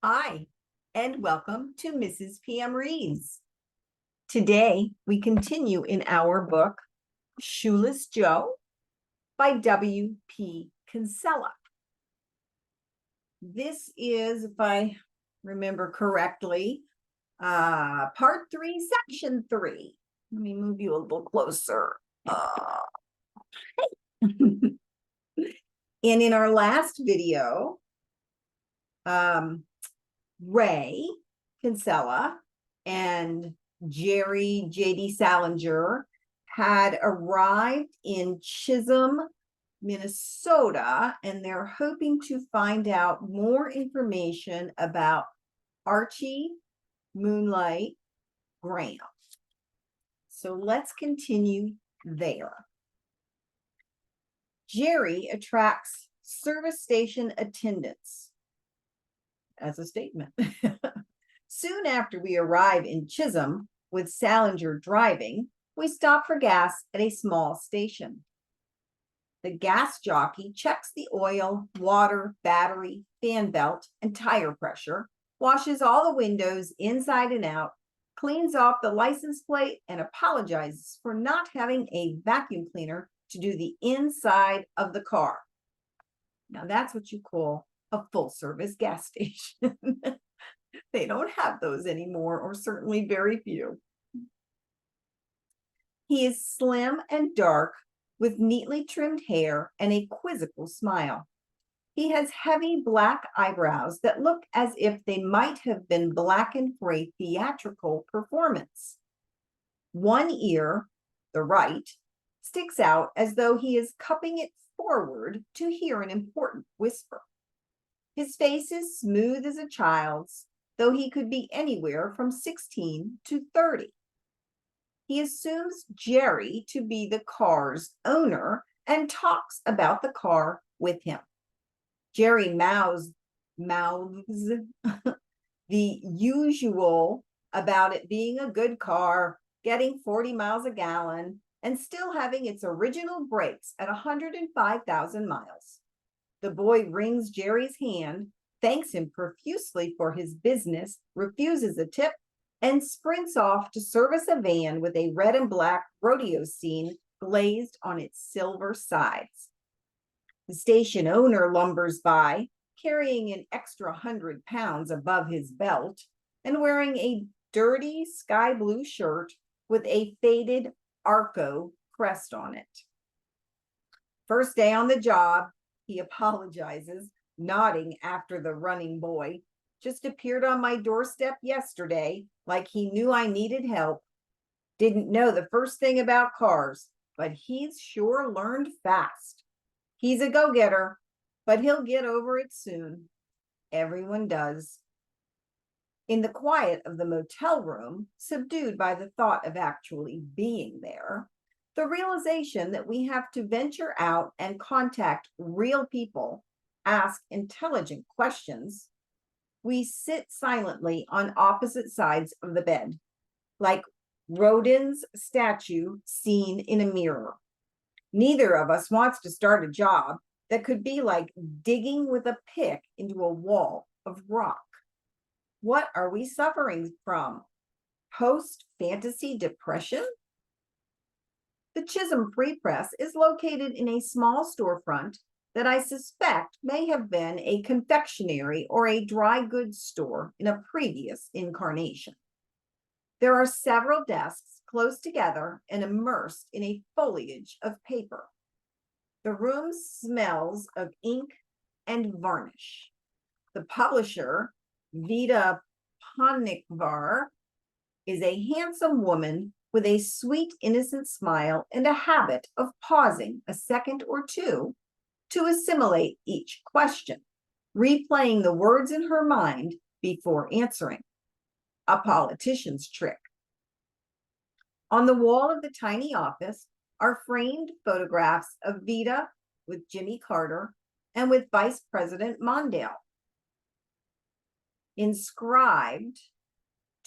Hi, and welcome to Mrs. PM Reads. Today, we continue in our book, Shoeless Joe by W.P. Kinsella. This is, if I remember correctly, part 3, section 3. Let me move you a little closer. And in our last video, Ray Kinsella and Jerry J.D. Salinger had arrived in Chisholm, Minnesota, and they're hoping to find out more information about Archie Moonlight Graham. So let's continue there. Jerry attracts service station attendants as a statement. Soon after we arrive in Chisholm, with Salinger driving, we stop for gas at a small station. The gas jockey checks the oil, water, battery, fan belt, and tire pressure, washes all the windows inside and out, cleans off the license plate, and apologizes for not having a vacuum cleaner to do the inside of the car. Now that's what you call a full-service gas station. They don't have those anymore, or certainly very few. He is slim and dark, with neatly trimmed hair and a quizzical smile. He has heavy black eyebrows that look as if they might have been blackened for a theatrical performance. One ear, the right, sticks out as though he is cupping it forward to hear an important whisper. His face is smooth as a child's, though he could be anywhere from 16 to 30. He assumes Jerry to be the car's owner and talks about the car with him. Jerry mouths the usual about it being a good car, getting 40 miles a gallon, and still having its original brakes at 105,000 miles. The boy wrings Jerry's hand, thanks him profusely for his business, refuses a tip, and sprints off to service a van with a red and black rodeo scene glazed on its silver sides. The station owner lumbers by, carrying an extra 100 pounds above his belt and wearing a dirty sky blue shirt with a faded Arco crest on it. First day on the job, he apologizes, nodding after the running boy. Just appeared on my doorstep yesterday, like he knew I needed help. Didn't know the first thing about cars, but he's sure learned fast. He's a go-getter, but he'll get over it soon. Everyone does. In the quiet of the motel room, subdued by the thought of actually being there, the realization that we have to venture out and contact real people, ask intelligent questions, we sit silently on opposite sides of the bed, like Rodin's statue seen in a mirror. Neither of us wants to start a job that could be like digging with a pick into a wall of rock. What are we suffering from? Post-fantasy depression? The Chisholm Free Press is located in a small storefront that I suspect may have been a confectionery or a dry goods store in a previous incarnation. There are several desks close together and immersed in a foliage of paper. The room smells of ink and varnish. The publisher, Vida Panikvar, is a handsome woman with a sweet, innocent smile and a habit of pausing a second or two to assimilate each question, replaying the words in her mind before answering. A politician's trick. On the wall of the tiny office are framed photographs of Vida with Jimmy Carter and with Vice President Mondale. Inscribed,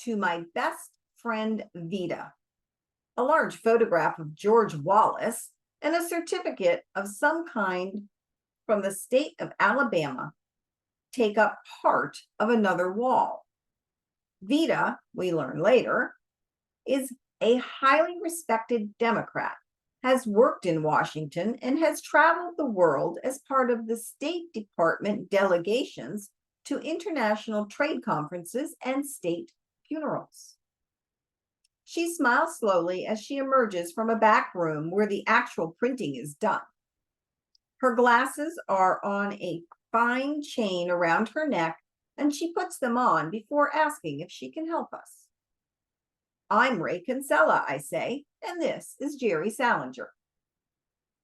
"To my best friend Vida," a large photograph of George Wallace, and a certificate of some kind from the state of Alabama. take up part of another wall. Vida, we learn later, is a highly respected Democrat, has worked in Washington, and has traveled the world as part of the State Department delegations to international trade conferences and state funerals. She smiles slowly as she emerges from a back room where the actual printing is done. Her glasses are on a fine chain around her neck, and she puts them on before asking if she can help us. I'm Ray Kinsella, I say, and this is Jerry Salinger.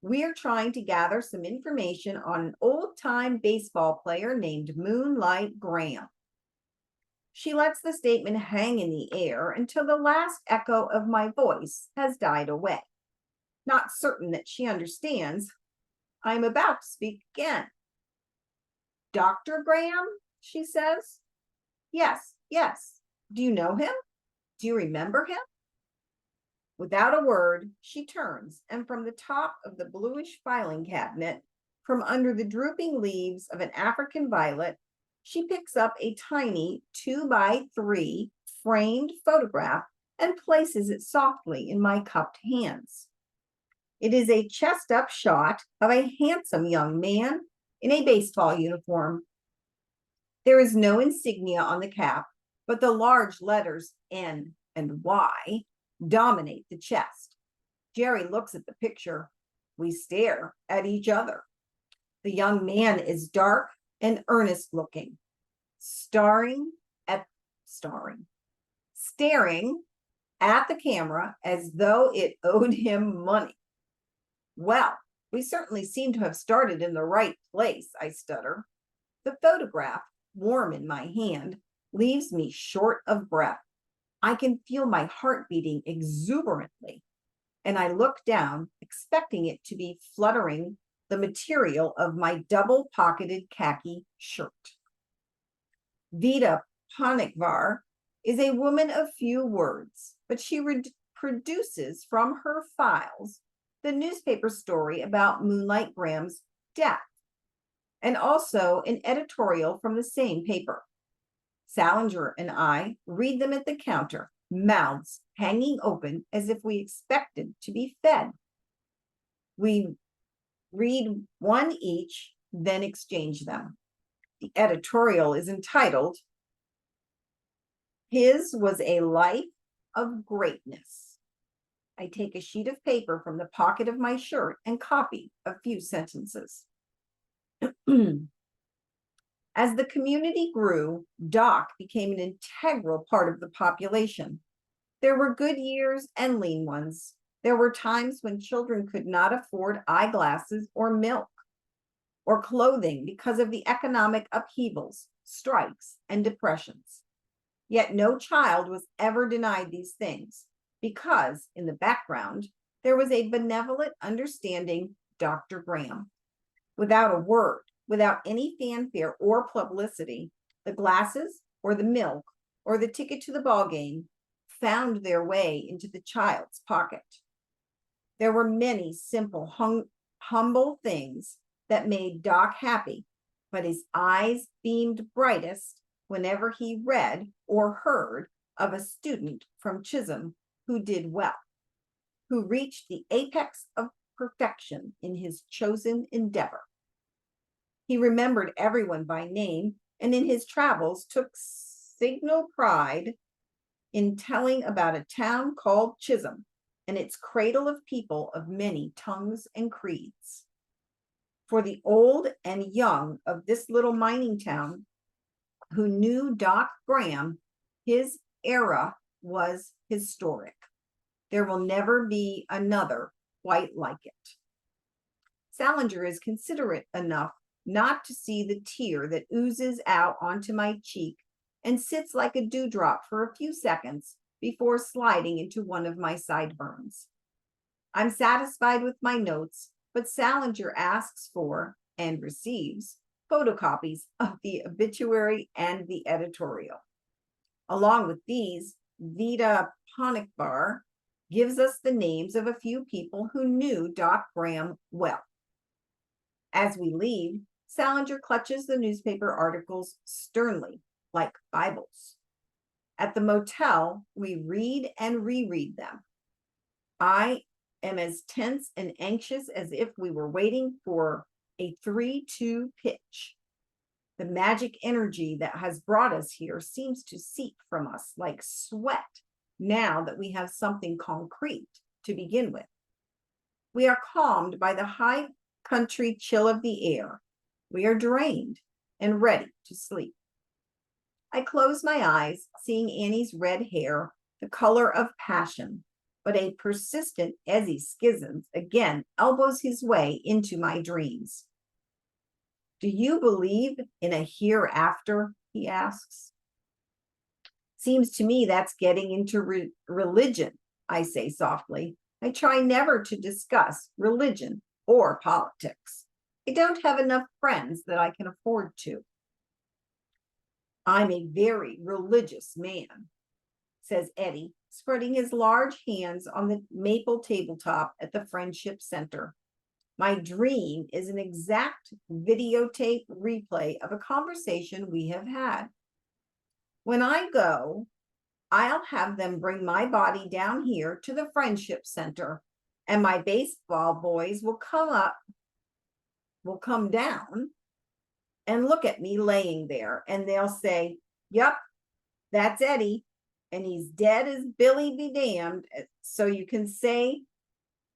We're trying to gather some information on an old-time baseball player named Moonlight Graham. She lets the statement hang in the air until the last echo of my voice has died away. Not certain that she understands, I'm about to speak again. Dr. Graham, she says. Yes. Do you know him? Do you remember him? Without a word, she turns, and from the top of the bluish filing cabinet, from under the drooping leaves of an African violet, she picks up a tiny 2x3 framed photograph and places it softly in my cupped hands. It is a chest-up shot of a handsome young man in a baseball uniform. There is no insignia on the cap, but the large letters N and Y dominate the chest. Jerry looks at the picture. We stare at each other. The young man is dark and earnest looking, staring at the camera as though it owed him money. Well, we certainly seem to have started in the right place, I stutter. The photograph, warm in my hand, leaves me short of breath. I can feel my heart beating exuberantly, and I look down, expecting it to be fluttering the material of my double-pocketed khaki shirt. Vida Panikvar is a woman of few words, but she produces from her files the newspaper story about Moonlight Graham's death, and also an editorial from the same paper. Salinger and I read them at the counter, mouths hanging open as if we expected to be fed. We read one each, then exchange them. The editorial is entitled, "His was a life of greatness." I take a sheet of paper from the pocket of my shirt and copy a few sentences. As the community grew, Doc became an integral part of the population. There were good years and lean ones. There were times when children could not afford eyeglasses or milk or clothing because of the economic upheavals, strikes, and depressions. Yet no child was ever denied these things because, in the background, there was a benevolent, understanding Dr. Graham. Without a word, without any fanfare or publicity, the glasses or the milk or the ticket to the ball game found their way into the child's pocket. There were many simple, humble things that made Doc happy, but his eyes beamed brightest whenever he read or heard of a student from Chisholm who did well, who reached the apex of perfection in his chosen endeavor. He remembered everyone by name, and in his travels took signal pride in telling about a town called Chisholm and its cradle of people of many tongues and creeds. For the old and young of this little mining town who knew Doc Graham, his era was historic. There will never be another quite like it. Salinger is considerate enough not to see the tear that oozes out onto my cheek and sits like a dewdrop for a few seconds before sliding into one of my sideburns. I'm satisfied with my notes, but Salinger asks for and receives photocopies of the obituary and the editorial. Along with these, Vida Panikvar gives us the names of a few people who knew Doc Graham well. As we leave, Salinger clutches the newspaper articles sternly, like Bibles. At the motel, we read and reread them. I am as tense and anxious as if we were waiting for a 3-2 pitch. The magic energy that has brought us here seems to seep from us like sweat now that we have something concrete to begin with. We are calmed by the high country chill of the air. We are drained and ready to sleep. I close my eyes, seeing Annie's red hair, the color of passion, but a persistent Ezzy Schisms again elbows his way into my dreams. Do you believe in a hereafter? He asks. Seems to me that's getting into religion, I say softly. I try never to discuss religion or politics. I don't have enough friends that I can afford to. I'm a very religious man, says Eddie, spreading his large hands on the maple tabletop at the Friendship Center. My dream is an exact videotape replay of a conversation we have had. When I go, I'll have them bring my body down here to the Friendship Center, and my baseball boys will come down and look at me laying there, and they'll say, "Yep, that's Eddie, and he's dead as Billy be damned." So you can say,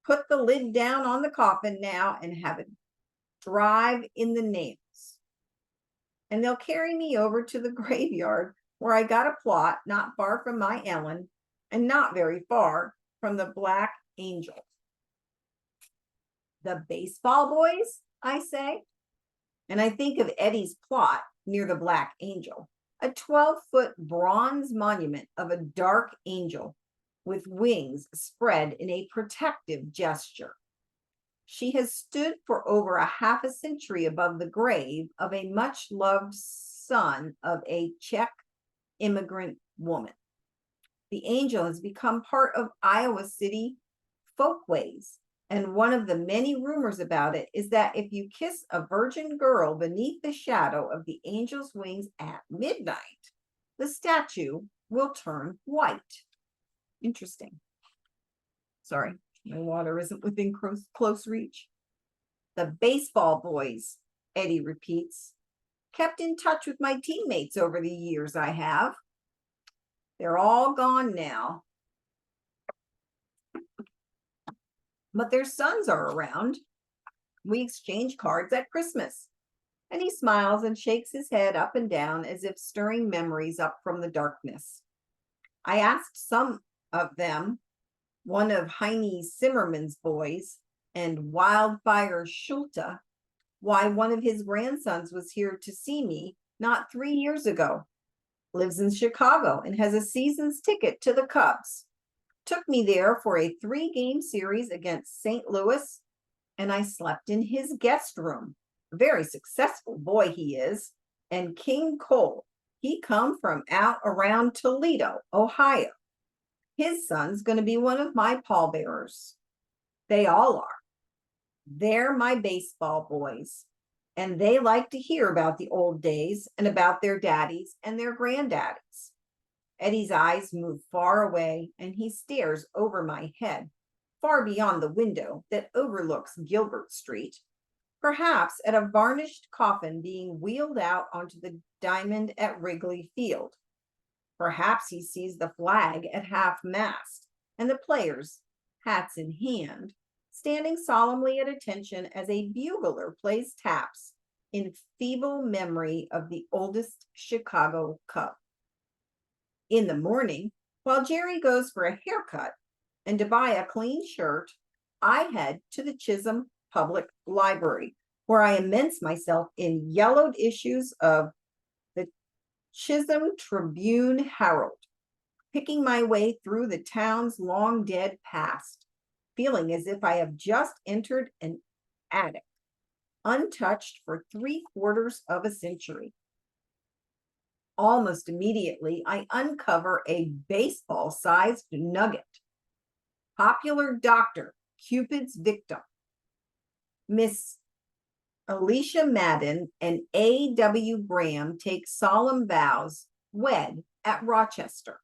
"Put the lid down on the coffin now and have it drive in the nails." And they'll carry me over to the graveyard where I got a plot not far from my Ellen and not very far from the Black Angel. The baseball boys, I say. And I think of Eddie's plot near the Black Angel, a 12-foot bronze monument of a dark angel with wings spread in a protective gesture. She has stood for over a half a century above the grave of a much-loved son of a Czech immigrant woman. The angel has become part of Iowa City folkways, and one of the many rumors about it is that if you kiss a virgin girl beneath the shadow of the angel's wings at midnight, the statue will turn white. Interesting. Sorry, my water isn't within close reach. The baseball boys, Eddie repeats. Kept in touch with my teammates over the years I have. They're all gone now. But their sons are around. We exchange cards at Christmas. And he smiles and shakes his head up and down as if stirring memories up from the darkness. I asked some of them, one of Heine Zimmerman's boys and Wildfire Schulte, why one of his grandsons was here to see me not 3 years ago. Lives in Chicago and has a season's ticket to the Cubs. Took me there for a 3-game series against St. Louis, and I slept in his guest room. A very successful boy he is. And King Cole, he come from out around Toledo, Ohio. His son's going to be one of my pallbearers. They all are. They're my baseball boys, and they like to hear about the old days and about their daddies and their granddaddies. Eddie's eyes move far away, and he stares over my head, far beyond the window that overlooks Gilbert Street, perhaps at a varnished coffin being wheeled out onto the diamond at Wrigley Field. Perhaps he sees the flag at half-mast and the players, hats in hand, standing solemnly at attention as a bugler plays taps in feeble memory of the oldest Chicago Cub. In the morning, while Jerry goes for a haircut and to buy a clean shirt, I head to the Chisholm Public Library, where I immerse myself in yellowed issues of the Chisholm Tribune Herald, picking my way through the town's long dead past, feeling as if I have just entered an attic, untouched for 3/4 of a century. Almost immediately, I uncover a baseball-sized nugget. Popular doctor, Cupid's victim. Miss Alicia Madden and A.W. Graham take solemn vows, wed at Rochester.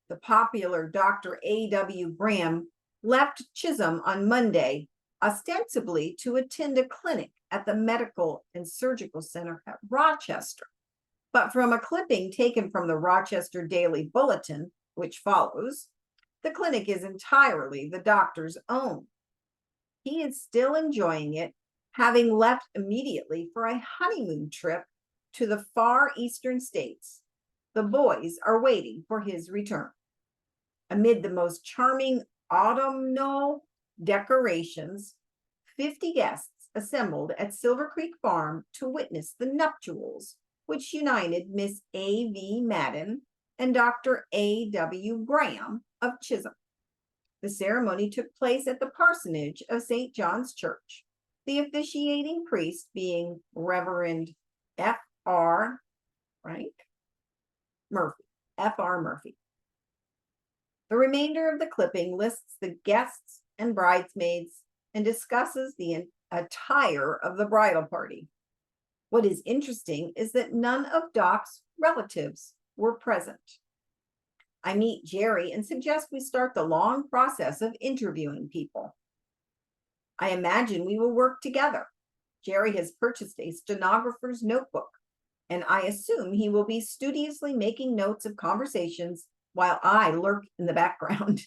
The popular Dr. A.W. Graham left Chisholm on Monday, ostensibly to attend a clinic at the Medical and Surgical Center at Rochester. But from a clipping taken from the Rochester Daily Bulletin, which follows, the clinic is entirely the doctor's own. He is still enjoying it, having left immediately for a honeymoon trip to the far eastern states. The boys are waiting for his return. Amid the most charming autumnal decorations, 50 guests assembled at Silver Creek Farm to witness the nuptials, which united Miss A.V. Madden and Dr. A.W. Graham of Chisholm. The ceremony took place at the parsonage of St. John's Church, the officiating priest being Reverend F.R. Murphy. The remainder of the clipping lists the guests and bridesmaids and discusses the attire of the bridal party. What is interesting is that none of Doc's relatives were present. I meet Jerry and suggest we start the long process of interviewing people. I imagine we will work together. Jerry has purchased a stenographer's notebook, and I assume he will be studiously making notes of conversations while I lurk in the background.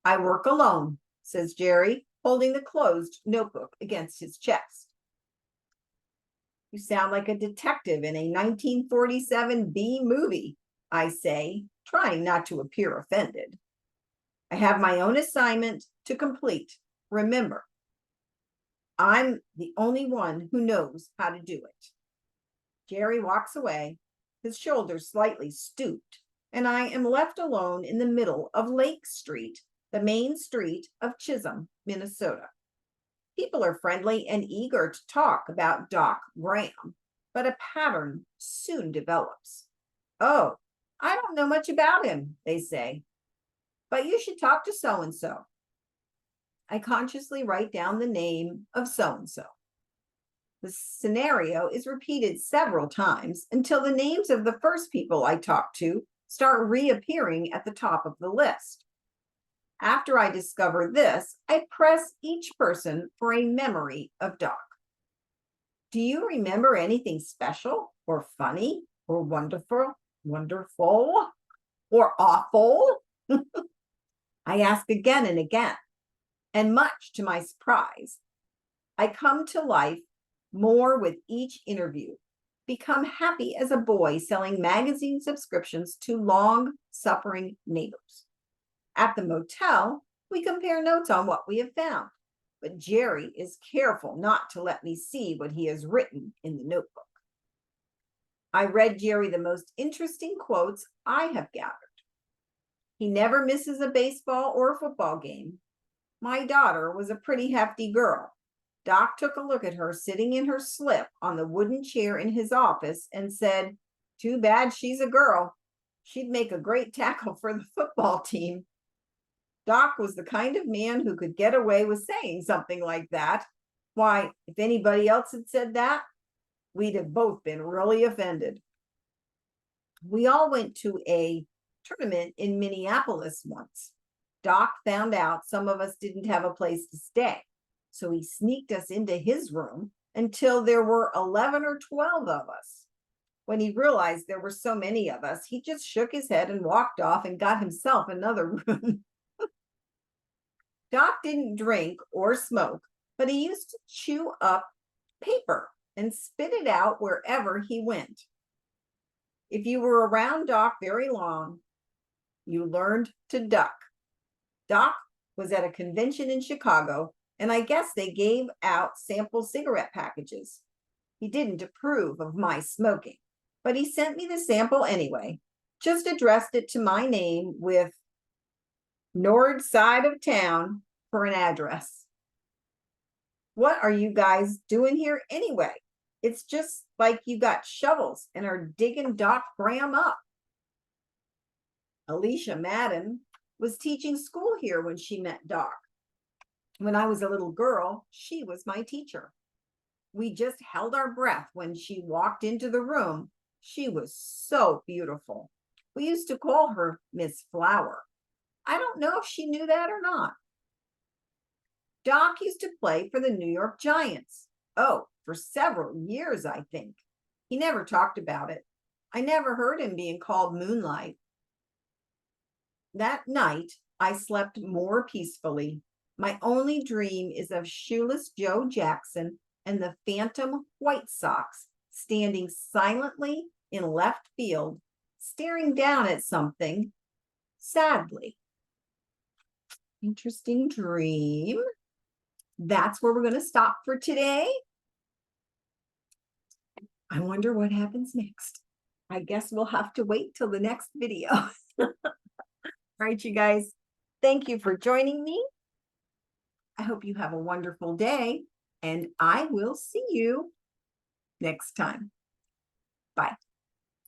I work alone, says Jerry, holding the closed notebook against his chest. You sound like a detective in a 1947 B movie, I say, trying not to appear offended. I have my own assignment to complete. Remember, I'm the only one who knows how to do it. Jerry walks away, his shoulders slightly stooped, and I am left alone in the middle of Lake Street, the main street of Chisholm, Minnesota. People are friendly and eager to talk about Doc Graham, but a pattern soon develops. Oh, I don't know much about him, they say, but you should talk to so-and-so. I consciously write down the name of so-and-so. The scenario is repeated several times until the names of the first people I talk to start reappearing at the top of the list. After I discover this, I press each person for a memory of Doc. Do you remember anything special or funny or wonderful or awful? I ask again and again, and much to my surprise, I come to life more with each interview, become happy as a boy selling magazine subscriptions to long-suffering neighbors. At the motel, we compare notes on what we have found, but Jerry is careful not to let me see what he has written in the notebook. I read Jerry the most interesting quotes I have gathered. He never misses a baseball or a football game. My daughter was a pretty hefty girl. Doc took a look at her sitting in her slip on the wooden chair in his office and said, "Too bad she's a girl. She'd make a great tackle for the football team." Doc was the kind of man who could get away with saying something like that. Why, if anybody else had said that, we'd have both been really offended. We all went to a tournament in Minneapolis once. Doc found out some of us didn't have a place to stay, so he sneaked us into his room until there were 11 or 12 of us. When he realized there were so many of us, he just shook his head and walked off and got himself another room. Doc didn't drink or smoke, but he used to chew up paper and spit it out wherever he went. If you were around Doc very long, you learned to duck. Doc was at a convention in Chicago, and I guess they gave out sample cigarette packages. He didn't approve of my smoking, but he sent me the sample anyway, just addressed it to my name with North Side of Town for an address. What are you guys doing here anyway? It's just like you got shovels and are digging Doc Graham up. Alicia Madden was teaching school here when she met Doc. When I was a little girl, she was my teacher. We just held our breath when she walked into the room. She was so beautiful. We used to call her Miss Flower. I don't know if she knew that or not. Doc used to play for the New York Giants. Oh, for several years, I think. He never talked about it. I never heard him being called Moonlight. That night, I slept more peacefully. My only dream is of Shoeless Joe Jackson and the Phantom White Sox standing silently in left field, staring down at something sadly. Interesting dream. That's where we're going to stop for today. I wonder what happens next. I guess we'll have to wait till the next video. All right, you guys. Thank you for joining me. I hope you have a wonderful day, and I will see you next time.